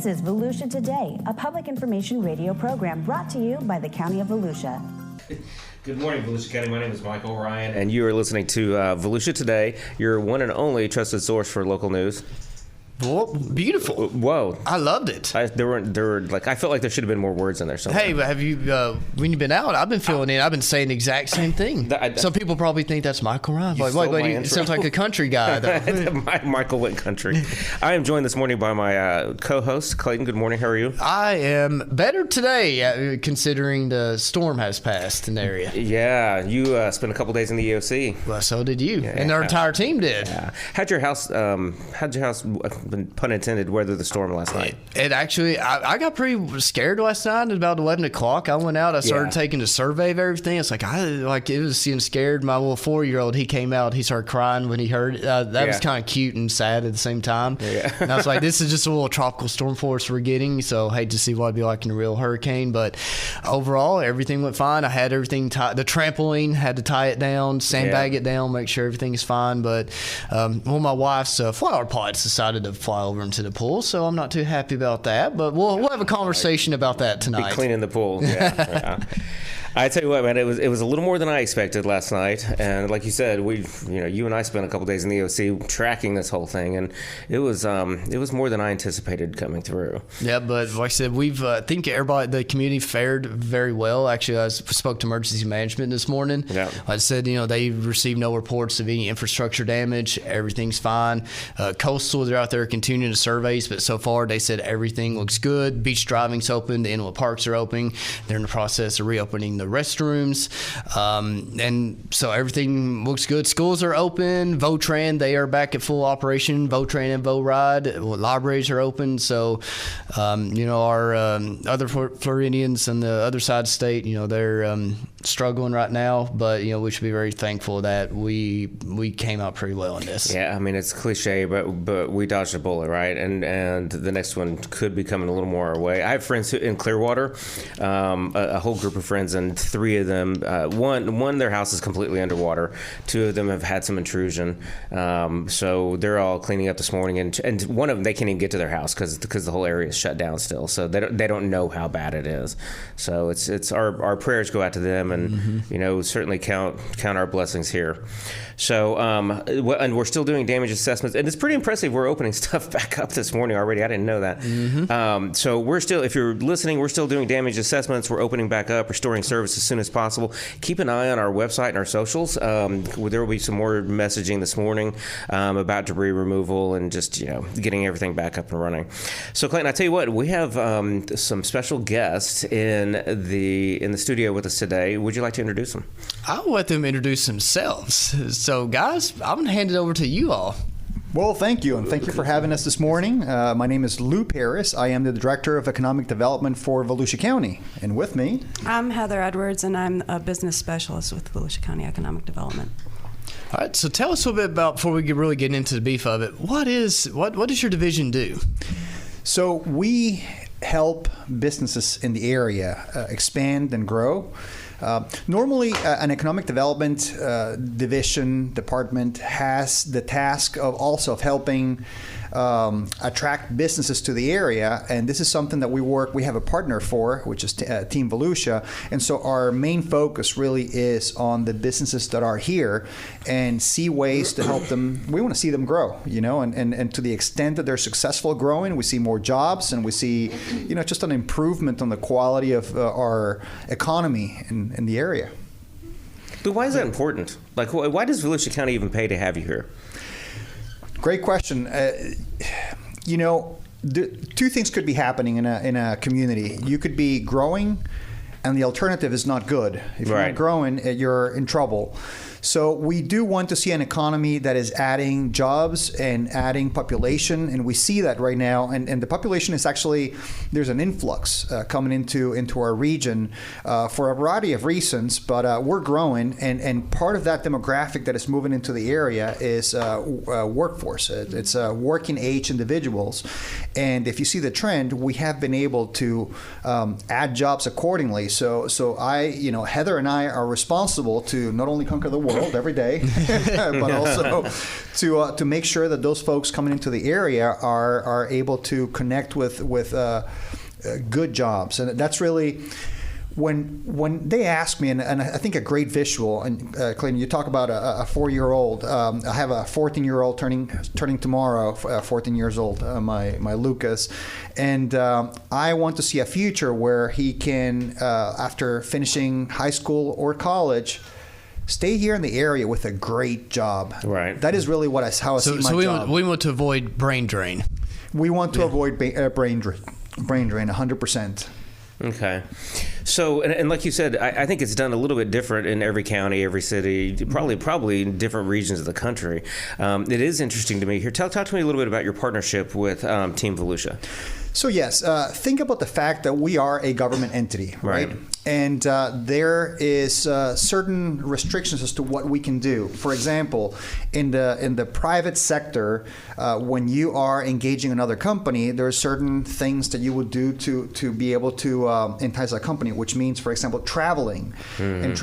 This is Volusia Today, a public information radio program brought to you by the County of Volusia. Good morning, Volusia County. My name is Michael Ryan, and you are listening to Volusia Today, your one and only trusted source for local news. Well, beautiful. Whoa. I loved it. I felt like there should have been more words in there somewhere. Hey, but have you, when you've been out, I've been filling in. I've been saying the exact same thing. Some people probably think that's Michael Ryan. Wait, it sounds like a country guy, though. Michael went country. I am joined this morning by my co-host, Clayton. Good morning. How are you? I am better today, considering the storm has passed in the area. Yeah, you spent a couple days in the EOC. Well, so did you, and our entire team did. Yeah. How'd your house, pun intended, weather the storm last night? It actually, I got pretty scared last night at about 11 o'clock. I went out, I started taking a survey of everything. It's like, it was seeing scared. My little 4-year-old, he came out, he started crying when he heard it. That was kind of cute and sad at the same time. Yeah. And I was like, this is just a little tropical storm force we're getting, so hate to see what it'd be like in a real hurricane. But overall, everything went fine. I had everything tied. The trampoline, had to tie it down, sandbag it down, make sure everything's fine. But my wife's flower pots decided to fly over into the pool, so I'm not too happy about that, but we'll have a conversation about that tonight. Be cleaning the pool. Yeah. I tell you what, man, it was a little more than I expected last night, and like you said, you and I spent a couple days in the OC tracking this whole thing, and it was more than I anticipated coming through. Yeah, but like I said, I think everybody, the community fared very well. Actually, I spoke to emergency management this morning. Yeah, I said they received no reports of any infrastructure damage. Everything's fine. Coastal, they're out there continuing the surveys, but so far they said everything looks good. Beach driving's open. The inlet parks are open. They're in the process of reopening the restrooms, and so everything looks good. Schools are open. Votran, they are back at full operation. Votran and Voride. Libraries are open. So, our other Floridians on the other side of the state, they're struggling right now, but we should be very thankful that we came out pretty well in this. Yeah, I mean, it's cliche, but we dodged a bullet, right? And the next one could be coming a little more our way. I have friends in Clearwater, a whole group of friends, and 3 of them, one their house is completely underwater. 2 of them have had some intrusion, so they're all cleaning up this morning, and one of them, they can't even get to their house because the whole area is shut down still, so they don't know how bad it is. So it's our prayers go out to them, and certainly count our blessings here. So and we're still doing damage assessments, and it's pretty impressive. We're opening stuff back up this morning already. I didn't know that. So we're still, if you're listening, we're still doing damage assessments. We're opening back up, restoring service as soon as possible. Keep an eye on our website and our socials. There will be some more messaging this morning about debris removal and just getting everything back up and running. So Clayton, I tell you what, we have some special guests in the studio with us today. Would you like to introduce them? I'll let them introduce themselves. So guys, I'm going to hand it over to you all. Well, thank you, and thank you for having us this morning. My name is Lou Paris. I am the Director of Economic Development for Volusia County. And with me, I'm Heather Edwards, and I'm a business specialist with Volusia County Economic Development. All right, so tell us a little bit about, before we really get into the beef of it, what does your division do? So we help businesses in the area expand and grow. Normally, an economic development department has the task of helping attract businesses to the area, and this is something that we have a partner for, which is Team Volusia, and so our main focus really is on the businesses that are here and see ways to help them. We want to see them grow, and to the extent that they're successful growing, we see more jobs, and we see, just an improvement on the quality of our economy in the area. But why is that important? Like, why does Volusia County even pay to have you here? Great question. Two things could be happening in a community. You could be growing, and the alternative is not good. If you're not growing, you're in trouble. So we do want to see an economy that is adding jobs and adding population, and we see that right now. And the population is actually, there's an influx coming into our region for a variety of reasons, but we're growing, and part of that demographic that is moving into the area is workforce. It's working age individuals, and if you see the trend, we have been able to add jobs accordingly. So Heather and I are responsible to not only conquer the world every day, but also to make sure that those folks coming into the area are able to connect with good jobs. And that's really when they ask me, and I think a great visual, and Clayton, you talk about a 4-year-old. I have a 14-year-old turning tomorrow, 14 years old, my Lucas, and I want to see a future where he can, after finishing high school or college, stay here in the area with a great job. Right. That is really how I see my job. So we want to avoid brain drain. We want to avoid brain drain, 100%. Okay. So, and like you said, I think it's done a little bit different in every county, every city, probably in different regions of the country. It is interesting to me here. Talk to me a little bit about your partnership with Team Volusia. So yes, think about the fact that we are a government entity, right? And there is certain restrictions as to what we can do. For example, in the private sector, when you are engaging another company, there are certain things that you would do to be able to entice a company, which means, for example, traveling and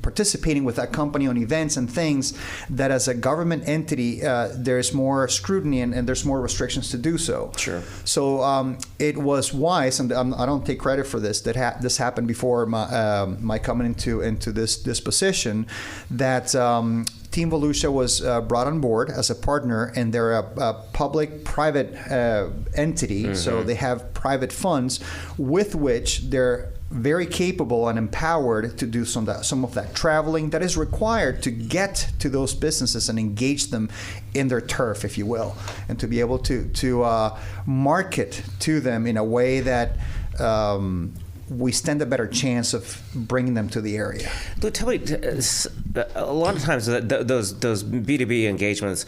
participating with that company on events and things that, as a government entity, there's more scrutiny and there's more restrictions to do so. Sure. So it was wise, and I don't take credit for this, that this happened before my coming into this position, that Team Volusia was brought on board as a partner, and they're a public-private entity, so they have private funds with which they're very capable and empowered to do some of that traveling that is required to get to those businesses and engage them in their turf, if you will, and to be able to market to them in a way that we stand a better chance of bringing them to the area. Look, tell me, a lot of times those B2B engagements,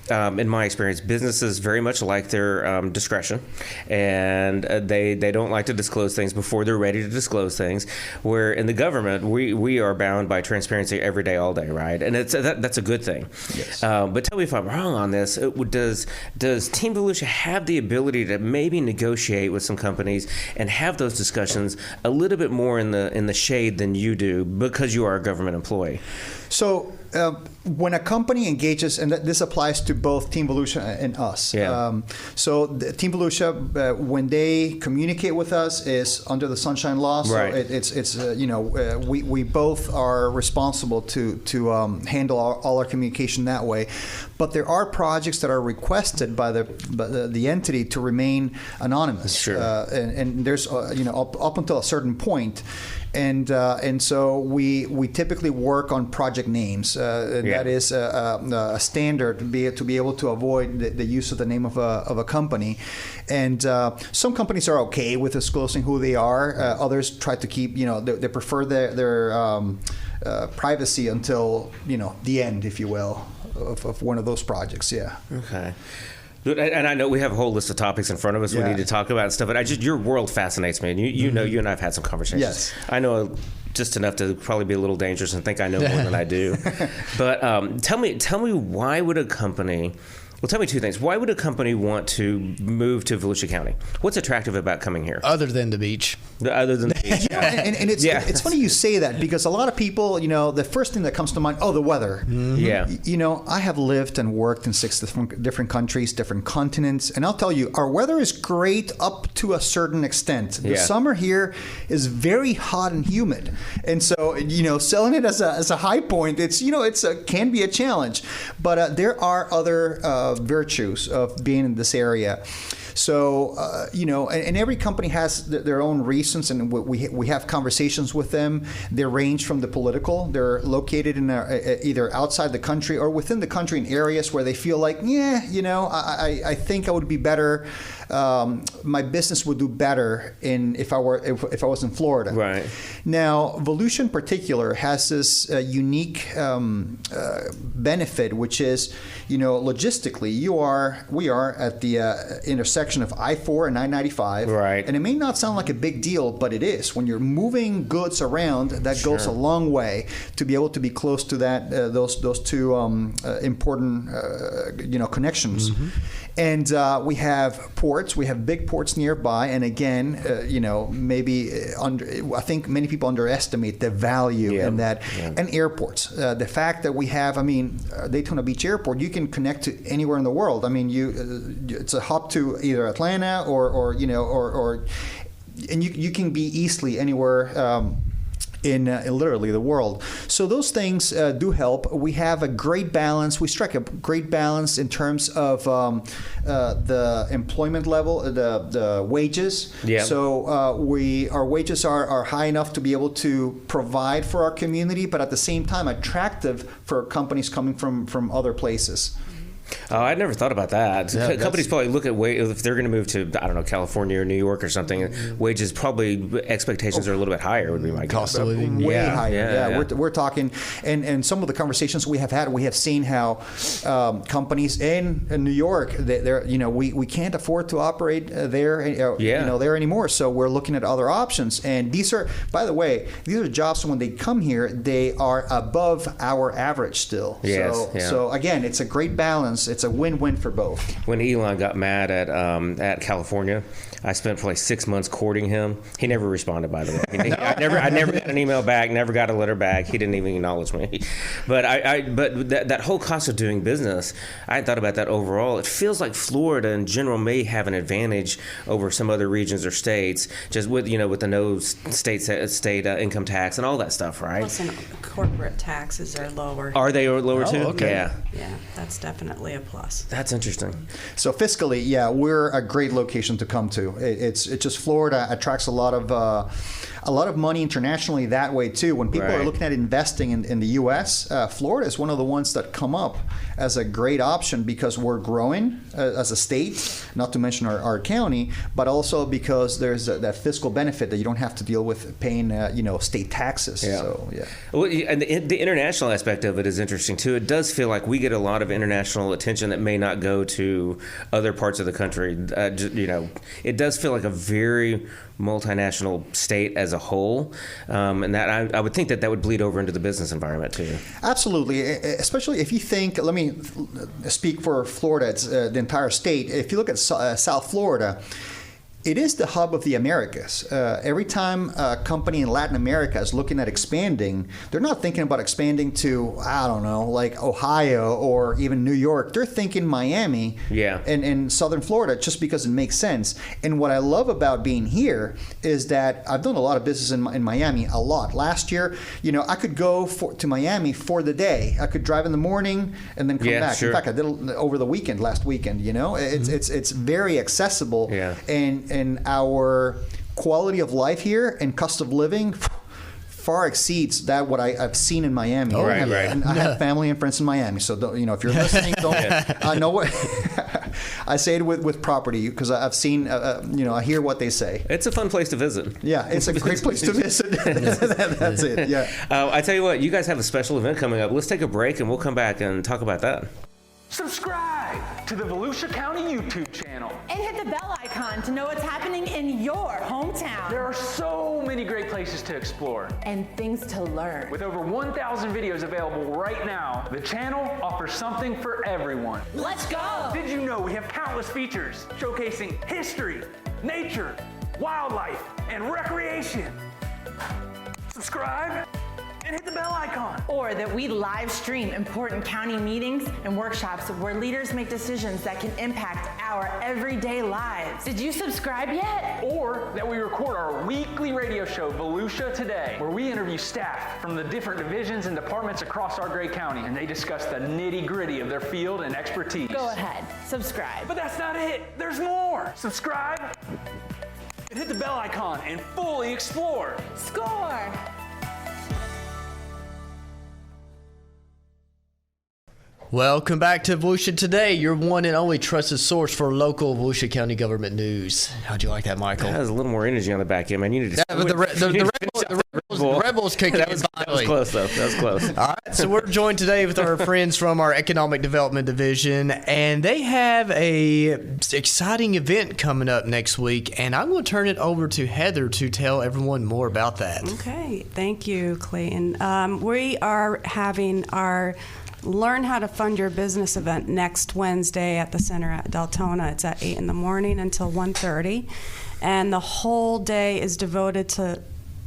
in my experience, businesses very much like their discretion, and they don't like to disclose things before they're ready to disclose things. Where in the government, we are bound by transparency every day, all day, right? And that's a good thing. Yes. But tell me if I'm wrong on this. Does Team Volusia have the ability to maybe negotiate with some companies and have those discussions a little bit more in the shade than you do because you are a government employee? So when a company engages, and this applies to both Team Volusia and us. Yeah. So the Team Volusia, when they communicate with us, is under the Sunshine Law. So right. It's we both are responsible to handle all our communication that way. But there are projects that are requested by the entity to remain anonymous. Sure. And there's up until a certain point. And so we typically work on project names. That is a standard to be able to avoid the use of the name of a company. And some companies are okay with disclosing who they are. Others try to keep, they prefer their privacy until the end, if you will, of one of those projects. Yeah. Okay. And I know we have a whole list of topics in front of us we need to talk about and stuff, but your world fascinates me. And you know, you and I have had some conversations. Yes. I know just enough to probably be a little dangerous and think I know more than I do. But tell me why would a company... Well, tell me two things. Why would a company want to move to Volusia County? What's attractive about coming here? Other than the beach. Other than the beach. and it's funny you say that, because a lot of people, the first thing that comes to mind, the weather. Mm-hmm. Yeah. I have lived and worked in 6 different countries, different continents, and I'll tell you, our weather is great up to a certain extent. The summer here is very hot and humid, and so selling it as a high point, can be a challenge, but there are other virtues of being in this area. So, and every company has their own reasons, and we have conversations with them. They range from the political. They're located in either outside the country or within the country in areas where they feel like, I think I would be better. My business would do better if I was in Florida. Right. Now, Volusia in particular has this unique benefit, which is, logistically, we are at the intersection intersection of I-4 and I-95. Right. And it may not sound like a big deal, but it is. When you're moving goods around, that goes a long way to be able to be close to that those two important connections. And we have ports. We have big ports nearby. And again, I think many people underestimate the value in that. And airports. The fact that we have, Daytona Beach Airport, you can connect to anywhere in the world. It's a hub to either Atlanta or you can be easily anywhere in literally the world. So those things do help. We have a great balance. We strike a great balance in terms of the employment level, the wages. Yeah. So our wages are high enough to be able to provide for our community, but at the same time attractive for companies coming from other places. Oh, I never thought about that. Yeah, companies probably look at if they're going to move to, I don't know, California or New York or something. Wages probably expectations are a little bit higher. Would be my cost of living way higher. Yeah. We're talking, and some of the conversations we have had, we have seen how companies in New York, we can't afford to operate there anymore. So we're looking at other options. And these are, by the way, jobs when they come here, they are above our average still. Yes. So again, it's a great balance. It's a win-win for both. When Elon got mad at California, I spent probably 6 months courting him. He never responded, by the way. I never got an email back, never got a letter back. He didn't even acknowledge me. But but that whole cost of doing business, I hadn't thought about that overall. It feels like Florida in general may have an advantage over some other regions or states, just with the no state income tax and all that stuff, right? Plus, corporate taxes are lower. Are they lower too? Okay. Yeah, that's definitely a plus. That's interesting. So fiscally, we're a great location to come to. It's just Florida attracts a lot of money internationally that way too. When people are looking at investing in the U.S., Florida is one of the ones that come up as a great option because we're growing as a state, not to mention our county, but also because there's that fiscal benefit that you don't have to deal with paying state taxes. Yeah. So Well, and the international aspect of it is interesting too. It does feel like we get a lot of international attention that may not go to other parts of the country. It does feel like a very multinational state as a whole, and that I would think that would bleed over into the business environment too. Absolutely, especially if you think, let me speak for Florida, it's the entire state. If you look at South Florida, it is the hub of the Americas. Every time a company in Latin America is looking at expanding, they're not thinking about expanding to, I don't know, like Ohio or even New York. They're thinking Miami and Southern Florida just because it makes sense. And what I love about being here is that I've done a lot of business in Miami, a lot. Last year, I could go to Miami for the day. I could drive in the morning and then come back. Sure. In fact, I did it over the last weekend. It's very accessible. Yeah. And our quality of life here and cost of living far exceeds what I've seen in Miami. Oh, right. And I have family and friends in Miami, so if you're listening, don't. I know what I say it with property because I've seen. I hear what they say. It's a fun place to visit. Yeah, it's a great place to visit. That's it. Yeah. I tell you what, you guys have a special event coming up. Let's take a break and we'll come back and talk about that. Subscribe to the Volusia County YouTube channel. And hit the bell icon to know what's happening in your hometown. There are so many great places to explore. And things to learn. With over 1,000 videos available right now, the channel offers something for everyone. Let's go! Did you know we have countless features showcasing history, nature, wildlife, and recreation? Subscribe and hit the bell icon. Or that we live stream important county meetings and workshops where leaders make decisions that can impact our everyday lives. Did you subscribe yet? Or that we record our weekly radio show, Volusia Today, where we interview staff from the different divisions and departments across our great county, and they discuss the nitty-gritty of their field and expertise. Go ahead, subscribe. But that's not it. There's more. Subscribe and hit the bell icon and fully explore. Score! Welcome back to Volusia Today, your one and only trusted source for local Volusia County government news. How'd you like that, Michael? That has a little more energy on the back end, man. You need to. Yeah, but the Red Bull's people. The Rebels kicking that was close, though. That was close. All right, so we're joined today with our friends from our Economic Development Division, and they have a exciting event coming up next week, and I'm going to turn it over to Heather to tell everyone more about that. Okay, thank you, Clayton. We are having our Learn How to Fund Your Business event next Wednesday at the center at Deltona. It's at 8 in the morning until 1:30, and the whole day is devoted to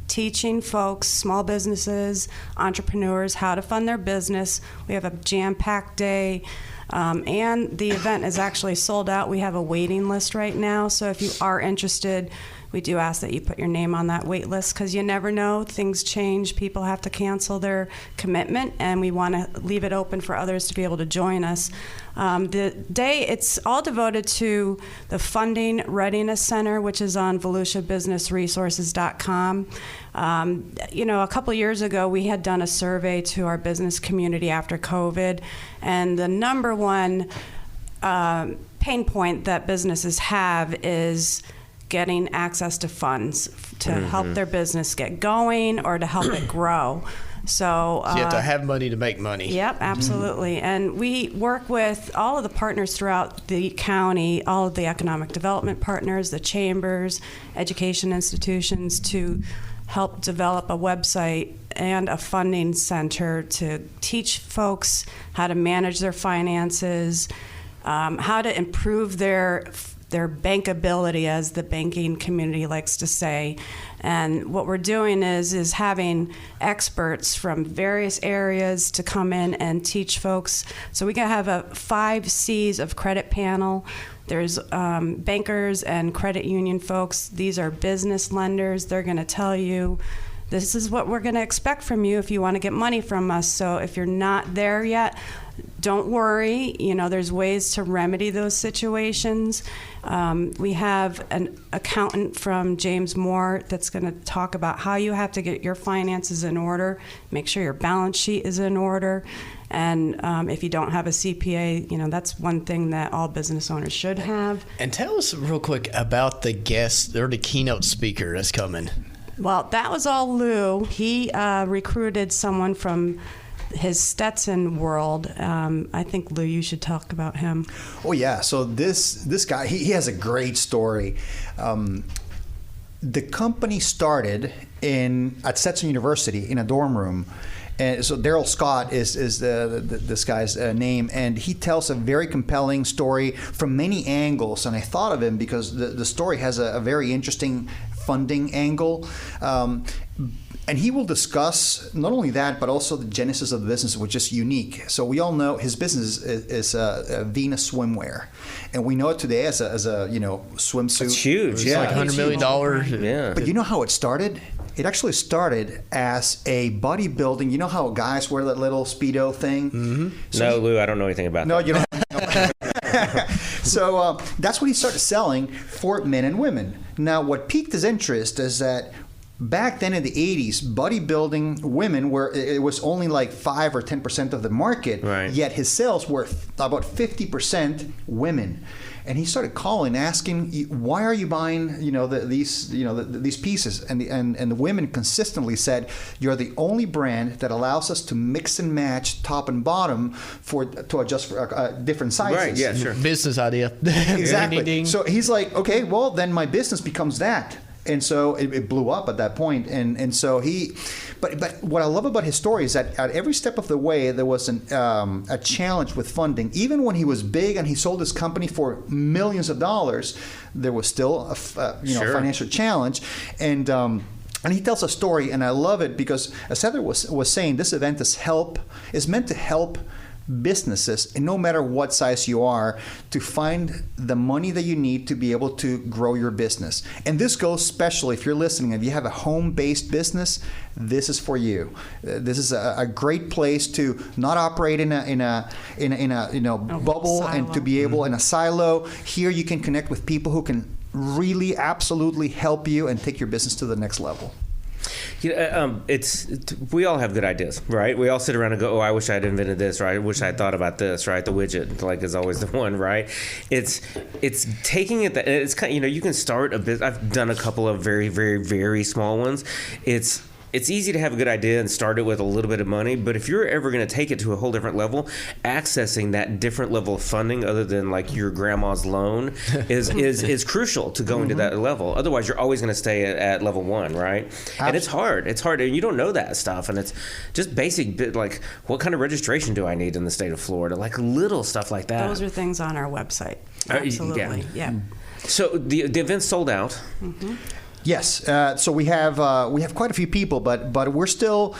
teaching folks, small businesses, entrepreneurs, how to fund their business. We have a jam-packed day, and the event is actually sold out. We have a waiting list right now, so if you are interested, we do ask that you put your name on that wait list, because you never know. Things change. People have to cancel their commitment, and we want to leave it open for others to be able to join us. The day, it's all devoted to the Funding Readiness Center, which is on VolusiaBusinessResources.com. A couple of years ago, we had done a survey to our business community after COVID, and the number one pain point that businesses have is getting access to funds to help their business get going or to help it grow. So you have to have money to make money. Yep, absolutely. And we work with all of the partners throughout the county, all of the economic development partners, the chambers, education institutions, to help develop a website and a funding center to teach folks how to manage their finances, how to improve their bankability, as the banking community likes to say. And what we're doing is having experts from various areas to come in and teach folks. So we can have a 5 C's of credit panel. There's bankers and credit union folks. These are business lenders. They're going to tell you, this is what we're going to expect from you if you want to get money from us. So if you're not there yet, don't worry. There's ways to remedy those situations. We have an accountant from James Moore that's going to talk about how you have to get your finances in order, make sure your balance sheet is in order. And if you don't have a CPA, that's one thing that all business owners should have. And tell us real quick about the guest or the keynote speaker that's coming. Well, that was all Lou. He recruited someone from his Stetson world. I think, Lou, you should talk about him. Oh, yeah. So this guy, he has a great story. The company started at Stetson University in a dorm room. And so Daryl Scott is this guy's name, and he tells a very compelling story from many angles. And I thought of him because the story has a very interesting funding angle. And he will discuss not only that, but also the genesis of the business, which is unique. So we all know his business is Venus Swimwear, and we know it today as a swimsuit. It's huge, It's like $100 million. Yeah. But you know how it started? It actually started as a bodybuilding. You know how guys wear that little Speedo thing? Mm-hmm. So Lou, I don't know anything about that. No, you don't. So that's what he started selling for men and women. Now, what piqued his interest is that back then in the 80s, bodybuilding women it was only like 5 or 10% of the market, right. Yet his sales were about 50% women. And he started calling, asking, "Why are you buying, these pieces?" And the women consistently said, "You're the only brand that allows us to mix and match top and bottom to adjust for different sizes." Right? Yeah, sure. Business idea. Exactly. Ding, ding, ding. So he's like, "Okay, well then my business becomes that." And so it blew up at that point. And so but what I love about his story is that at every step of the way, there was a challenge with funding. Even when he was big and he sold his company for millions of dollars, there was still a financial challenge. And he tells a story, and I love it because, as Heather was saying, this event is meant to help businesses, and no matter what size you are, to find the money that you need to be able to grow your business. And this goes especially if you're listening, if you have a home-based business, this is for you. This is a great place to not operate in a bubble and to be able in a silo. Here you can connect with people who can really absolutely help you and take your business to the next level. We all have good ideas, right? We all sit around and go, "Oh, I wish I had invented this," right? "I wish I had thought about this," right? The widget, is always the one, right? It's taking it that it's kind. You can start a business. I've done a couple of very, very, very small ones. It's it's easy to have a good idea and start it with a little bit of money, but if you're ever going to take it to a whole different level, accessing that different level of funding other than like your grandma's loan is crucial to going to that level. Otherwise, you're always going to stay at level 1, right? Absolutely. And it's hard, and you don't know that stuff, and it's just basic, like what kind of registration do I need in the state of Florida? Like little stuff like that. Those are things on our website. Absolutely, yeah. So the event's sold out. Mm-hmm. Yes, so we have quite a few people, but we're still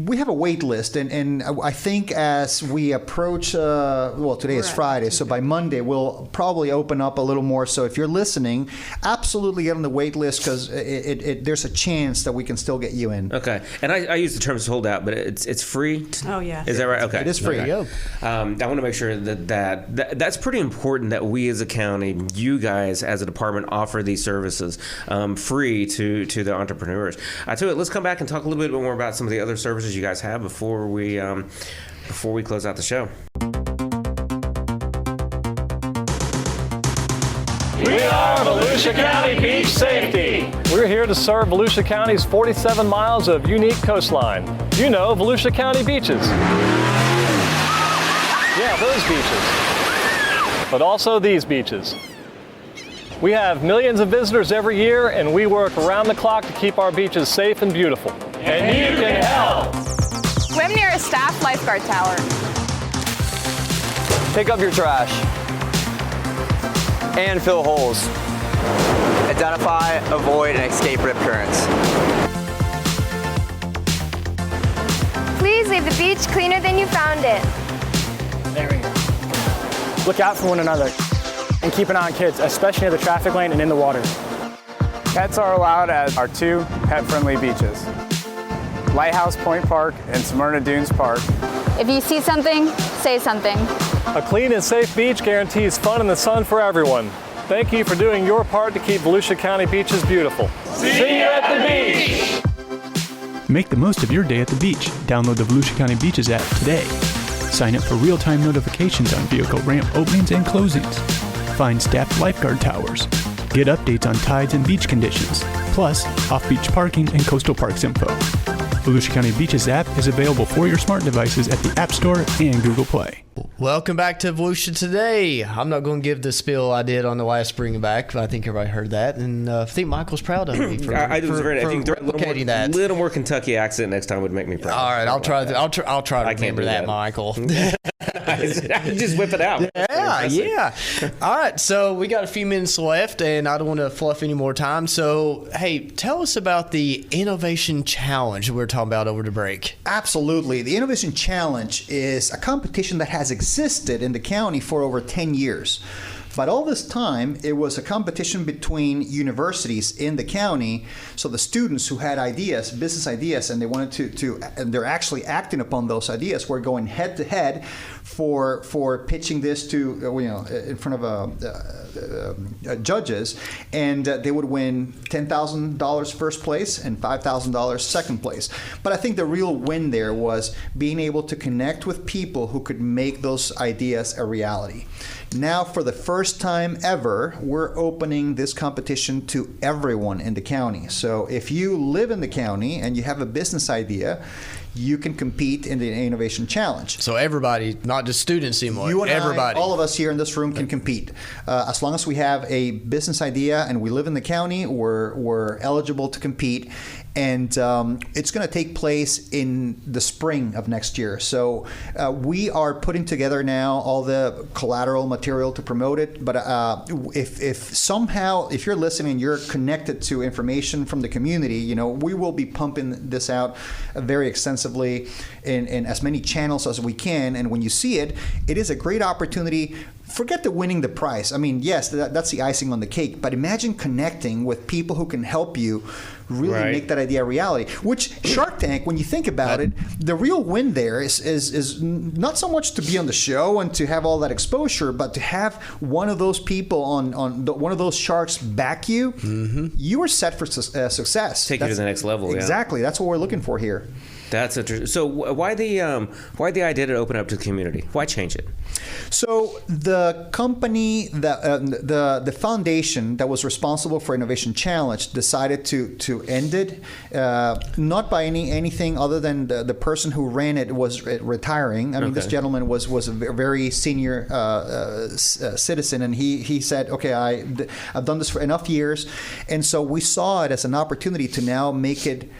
we have a wait list, and I think as we approach, today is Friday, so by Monday we'll probably open up a little more. So if you're listening, absolutely get on the wait list because there's a chance that we can still get you in. Okay, and I use the term sold out, but it's free. Oh yeah, is that right? Okay, it is free. Okay. I want to make sure that's pretty important that we as a county, you guys as a department, offer these services. Free to the entrepreneurs. I tell you, let's come back and talk a little bit more about some of the other services you guys have before we close out the show. We are Volusia County Beach Safety. We're here to serve Volusia County's 47 miles of unique coastline. You know, Volusia County beaches. Yeah, those beaches. But also these beaches. We have millions of visitors every year, and we work around the clock to keep our beaches safe and beautiful. And you can help! Swim near a staff lifeguard tower. Pick up your trash. And fill holes. Identify, avoid, and escape rip currents. Please leave the beach cleaner than you found it. There we go. Look out for one another. And keep an eye on kids, especially near the traffic lane and in the water. Pets are allowed at our 2 pet-friendly beaches, Lighthouse Point Park and Smyrna Dunes Park. If you see something, say something. A clean and safe beach guarantees fun in the sun for everyone. Thank you for doing your part to keep Volusia County beaches beautiful. See you at the beach! Make the most of your day at the beach. Download the Volusia County Beaches app today. Sign up for real-time notifications on vehicle ramp openings and closings. Find staffed lifeguard towers. Get updates on tides and beach conditions, plus off-beach parking and coastal parks info. Volusia County Beaches app is available for your smart devices at the App Store and Google Play. Welcome back to Volusia Today. I'm not going to give the spiel I did on the last bring back, but I think everybody heard that, and I think Michael's proud of me for replicating that. A little more Kentucky accent next time would make me proud. All right, I'll try to remember that, Michael. I just whip it out. Yeah. All right, so we got a few minutes left, and I don't want to fluff any more time. So, hey, tell us about the Innovation Challenge we were talking about over the break. Absolutely. The Innovation Challenge is a competition that has existed in the county for over 10 years. But all this time, it was a competition between universities in the county. So the students who had ideas, business ideas, and they wanted and they're actually acting upon those ideas, were going head to head for pitching this to in front of judges, and they would win $10,000 first place and $5,000 second place. But I think the real win there was being able to connect with people who could make those ideas a reality. Now, for the first time ever, we're opening this competition to everyone in the county. So if you live in the county and you have a business idea, you can compete in the Innovation Challenge. So everybody, not just students anymore, you and everybody. All of us here in this room can compete. As long as we have a business idea and we live in the county, we're eligible to compete. And it's going to take place in the spring of next year. So we are putting together now all the collateral material to promote it. But if you're listening and you're connected to information from the community, we will be pumping this out very extensively in as many channels as we can. And when you see it, it is a great opportunity. Forget the winning the prize. I mean, yes, that's the icing on the cake. But imagine connecting with people who can help you really make that idea a reality. Which Shark Tank, when you think about it, the real win there is not so much to be on the show and to have all that exposure, but to have one of those people on one of those sharks back you. Mm-hmm. You are set for success. Take you to the next level. Exactly. That's what we're looking for here. That's interesting. So why the idea to open up to the community? Why change it? So the company, the foundation that was responsible for Innovation Challenge decided to to end it, not by anything other than the person who ran it was retiring. I mean, this gentleman was a very senior citizen, and he said, okay, I've done this for enough years. And so we saw it as an opportunity to now make it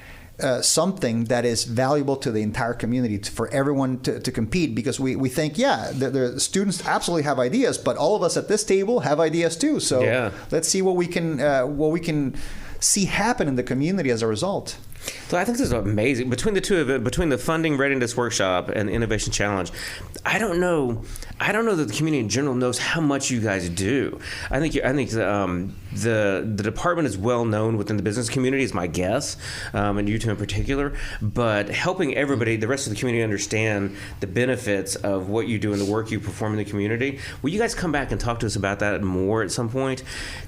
something that is valuable to the entire community, for everyone to compete, because we think, the students absolutely have ideas, but all of us at this table have ideas too. So let's see what we can see happen in the community as a result. So I think this is amazing. Between the two of it, between the Funding Readiness Workshop and the Innovation Challenge, I don't know that the community in general knows how much you guys do. I think the department is well known within the business community, is my guess, and you two in particular. But helping everybody, the rest of the community, understand the benefits of what you do and the work you perform in the community. Will you guys come back and talk to us about that more at some point?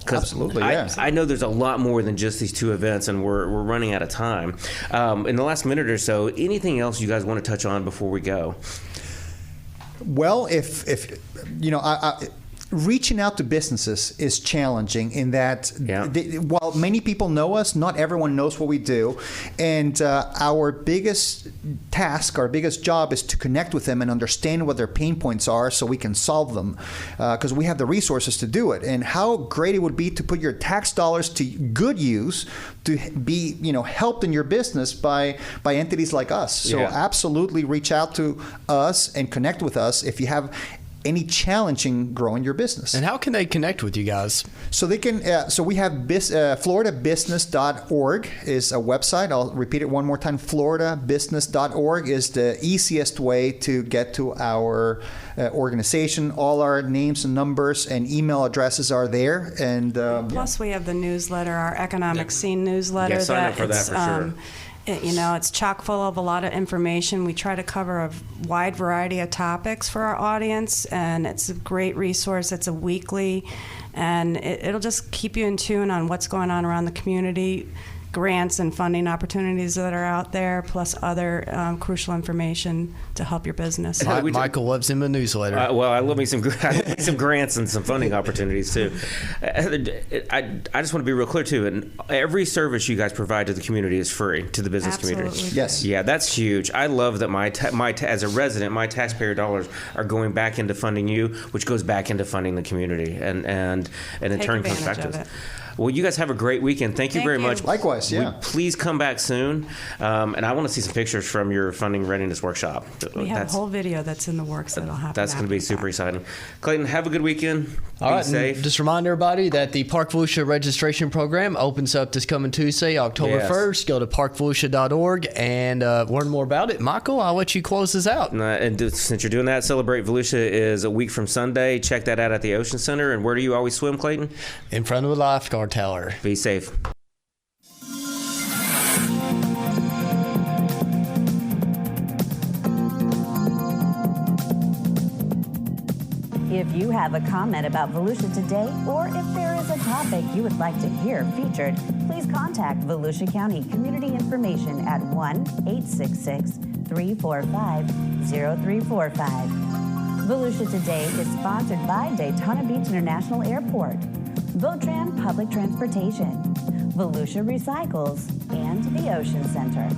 Absolutely, I know there's a lot more than just these two events, and we're running out of time. In the last minute or so, anything else you guys want to touch on before we go? Well, if reaching out to businesses is challenging in that while many people know us, not everyone knows what we do. And our biggest task, our biggest job is to connect with them and understand what their pain points are so we can solve them, because we have the resources to do it. And how great it would be to put your tax dollars to good use, to be helped in your business by entities like us. So absolutely reach out to us and connect with us if you have any challenge in growing your business. And how can they connect with you guys? So they can. So we have FloridaBusiness.org is a website. I'll repeat it one more time. FloridaBusiness.org is the easiest way to get to our organization. All our names and numbers and email addresses are there. And plus, we have the newsletter, our Economic Scene newsletter. Sign up for that for sure. It's chock full of a lot of information. We try to cover a wide variety of topics for our audience, and it's a great resource. It's a weekly, and it'll just keep you in tune on what's going on around the community, grants and funding opportunities that are out there, plus other crucial information to help your business. Michael loves him a newsletter. Well, I love me some grants and some funding opportunities too. I just want to be real clear too. And every service you guys provide to the community is free to the business community. Yes. Yeah, that's huge. I love that my as a resident, my taxpayer dollars are going back into funding you, which goes back into funding the community, and in turn comes back to us. Well, you guys have a great weekend. Thank you very much. Likewise, Please come back soon. And I want to see some pictures from your Funding Readiness Workshop. We have a whole video that's in the works that'll happen. That's going to be super exciting. Clayton, have a good weekend. Be safe. Just remind everybody that the Park Volusia registration program opens up this coming Tuesday, October 1st. Go to parkvolusia.org and learn more about it. Michael, I'll let you close this out. And since you're doing that, Celebrate Volusia is a week from Sunday. Check that out at the Ocean Center. And where do you always swim, Clayton? In front of a lifeguard tower. Be safe. If you have a comment about Volusia Today, or if there is a topic you would like to hear featured, please contact Volusia County Community Information at 1-866-345-0345. Volusia Today is sponsored by Daytona Beach International Airport, Votran Public Transportation, Volusia Recycles, and the Ocean Center.